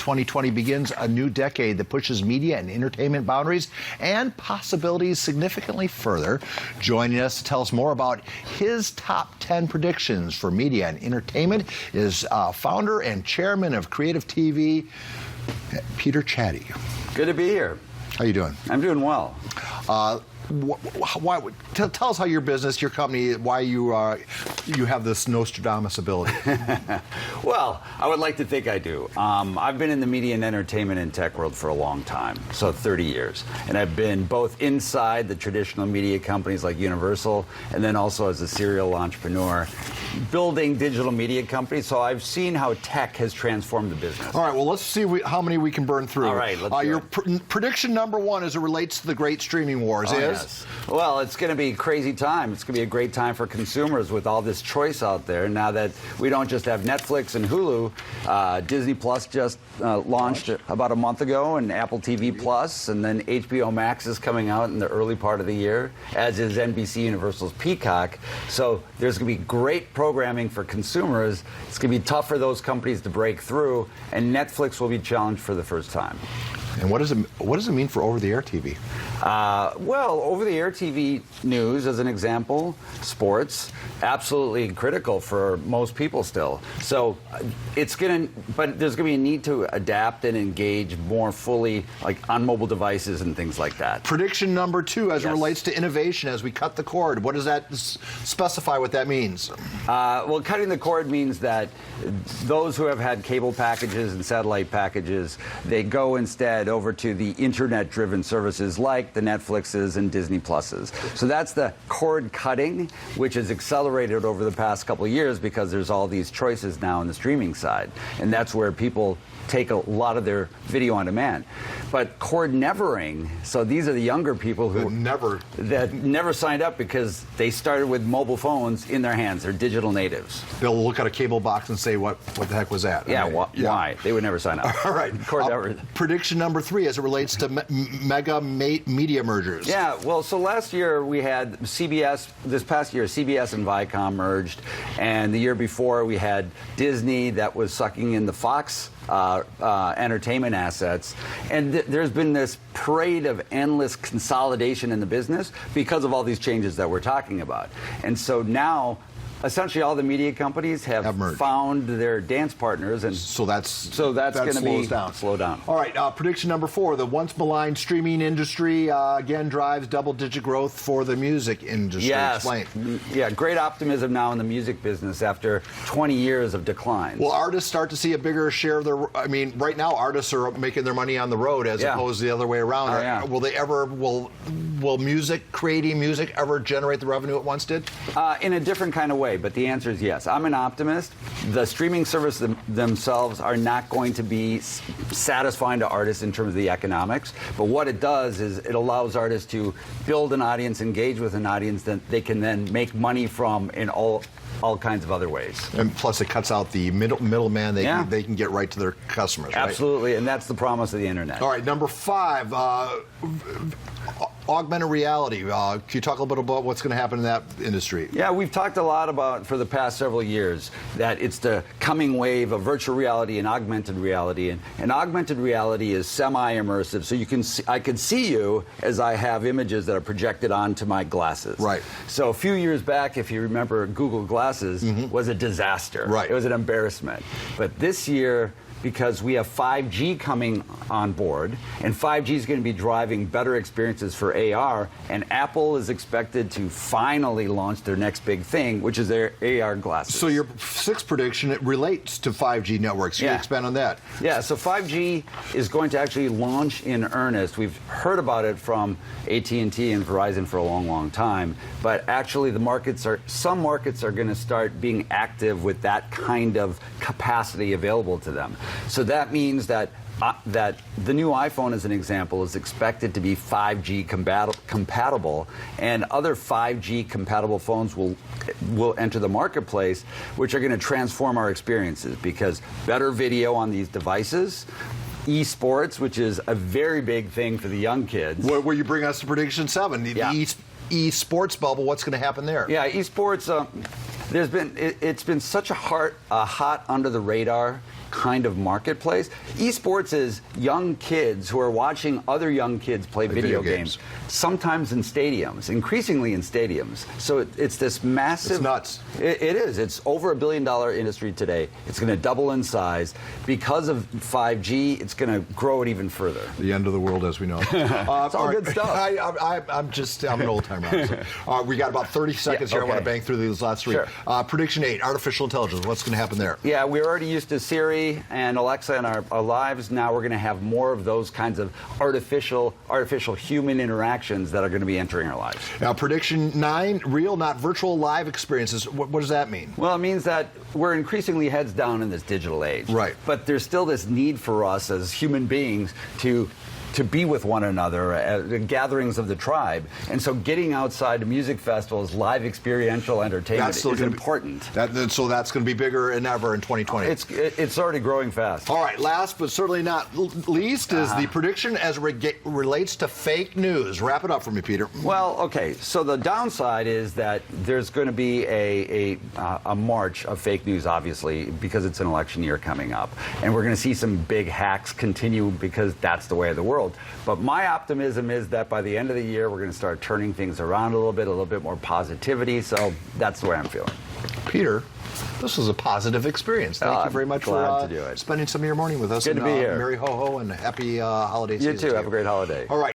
2020 begins a new decade that pushes media and entertainment boundaries and possibilities significantly further. Joining us to tell us more about his top 10 predictions for media and entertainment is founder and chairman of Creative TV, Peter Csathy. Good to be here. How you doing? I'm doing well. Tell us how your business, your company, why you have this Nostradamus ability. Well, I would like to think I do. I've been in the media and entertainment and tech world for a long time, so 30 years. And I've been both inside the traditional media companies like Universal, and then also as a serial entrepreneur, building digital media companies. So I've seen how tech has transformed the business. All right, well, let's see how many we can burn through. All right, let's your prediction number one as it relates to the great streaming wars is? Yes. Well, it's going to be a crazy time. It's going to be a great time for consumers with all this choice out there. Now that we don't just have Netflix and Hulu, Disney Plus just launched about a month ago, and Apple TV Plus, and then HBO Max is coming out in the early part of the year, as is NBC Universal's Peacock. So there's going to be great programming for consumers. It's going to be tough for those companies to break through, and Netflix will be challenged for the first time. And what does it mean for over-the-air TV? Well, over-the-air TV news, as an example, sports, absolutely critical for most people still. So but there's going to be a need to adapt and engage more fully, like on mobile devices and things like that. Prediction number two, as it relates to innovation, as we cut the cord, what does that specify what that means? Well, cutting the cord means that those who have had cable packages and satellite packages, they go instead over to the internet-driven services like the Netflixes and Disney Pluses. So that's the cord cutting, which has accelerated over the past couple of years because there's all these choices now on the streaming side. And that's where people take a lot of their video on demand. But cord nevering, so these are the younger people who never signed up because they started with mobile phones in their hands. They're digital natives. They'll look at a cable box and say, what the heck was that? Yeah, why? They would never sign up. All right. Prediction number three, as it relates to mega media mergers. Yeah, well, so last year we had CBS, this past year, CBS and Viacom merged, and the year before we had Disney that was sucking in the Fox entertainment assets, and there's been this parade of endless consolidation in the business because of all these changes that we're talking about. And so now essentially all the media companies have found their dance partners, and so that's going to be slow down. All right, prediction number four: the once maligned streaming industry again drives double-digit growth for the music industry. Yes, explain. Yeah, great optimism now in the music business after 20 years of decline. Will artists start to see a bigger share of their? I mean, right now artists are making their money on the road as opposed to the other way around. Will they ever? Will creating music ever generate the revenue it once did? In a different kind of way. But the answer is yes. I'm an optimist. The streaming services themselves are not going to be satisfying to artists in terms of the economics. But what it does is it allows artists to build an audience, engage with an audience that they can then make money from in all kinds of other ways. And plus it cuts out the middleman. They can get right to their customers. Absolutely, right? And that's the promise of the internet. All right, number five, augmented reality. Can you talk a little bit about what's going to happen in that industry? Yeah, we've talked a lot about, for the past several years, that it's the coming wave of virtual reality and augmented reality. And augmented reality is semi-immersive, so I can see you as I have images that are projected onto my glasses. Right. So a few years back, if you remember, Google Glasses was a disaster. Right. It was an embarrassment. But this year, because we have 5G coming on board, and 5G is going to be driving better experiences for AR, and Apple is expected to finally launch their next big thing, which is their AR glasses. So your sixth prediction, it relates to 5G networks. Can you expand on that? Yeah, so 5G is going to actually launch in earnest. We've heard about it from AT&T and Verizon for a long, long time, but actually some markets are going to start being active with that kind of capacity available to them. So that means that the new iPhone, as an example, is expected to be 5G compatible, and other 5G compatible phones will enter the marketplace, which are going to transform our experiences because better video on these devices, esports, which is a very big thing for the young kids. Where you bring us to prediction 7, the esports bubble. What's going to happen there? Yeah, esports. It's been such a hot under the radar kind of marketplace. Esports is young kids who are watching other young kids play video games, sometimes in stadiums, increasingly in stadiums. So it's this massive... It's nuts. It is. It's over $1 billion industry today. It's going to double in size. Because of 5G, it's going to grow it even further. The end of the world as we know it. It's all good stuff. I'm an old timer. So, we got about 30 seconds here. I want to bang through these last three. Sure. Prediction 8, artificial intelligence. What's going to happen there? Yeah, we're already used to Siri and Alexa in our lives. Now we're going to have more of those kinds of artificial human interactions that are going to be entering our lives. Now, prediction 9, real, not virtual, live experiences. What does that mean? Well, it means that we're increasingly heads down in this digital age. Right. But there's still this need for us as human beings to be with one another at gatherings of the tribe. And so getting outside to music festivals, live experiential entertainment is important. So that's going to be bigger than ever in 2020. It's already growing fast. All right, last but certainly not least is the prediction as relates to fake news. Wrap it up for me, Peter. Well, okay, so the downside is that there's going to be a march of fake news, obviously, because it's an election year coming up. And we're going to see some big hacks continue because that's the way of the world. But my optimism is that by the end of the year, we're going to start turning things around a little bit more positivity. So that's the way I'm feeling. Peter, this was a positive experience. Thank you very much for spending some of your morning with us. Good to be here. Merry ho-ho and happy holiday season. You too. Have a great holiday. All right.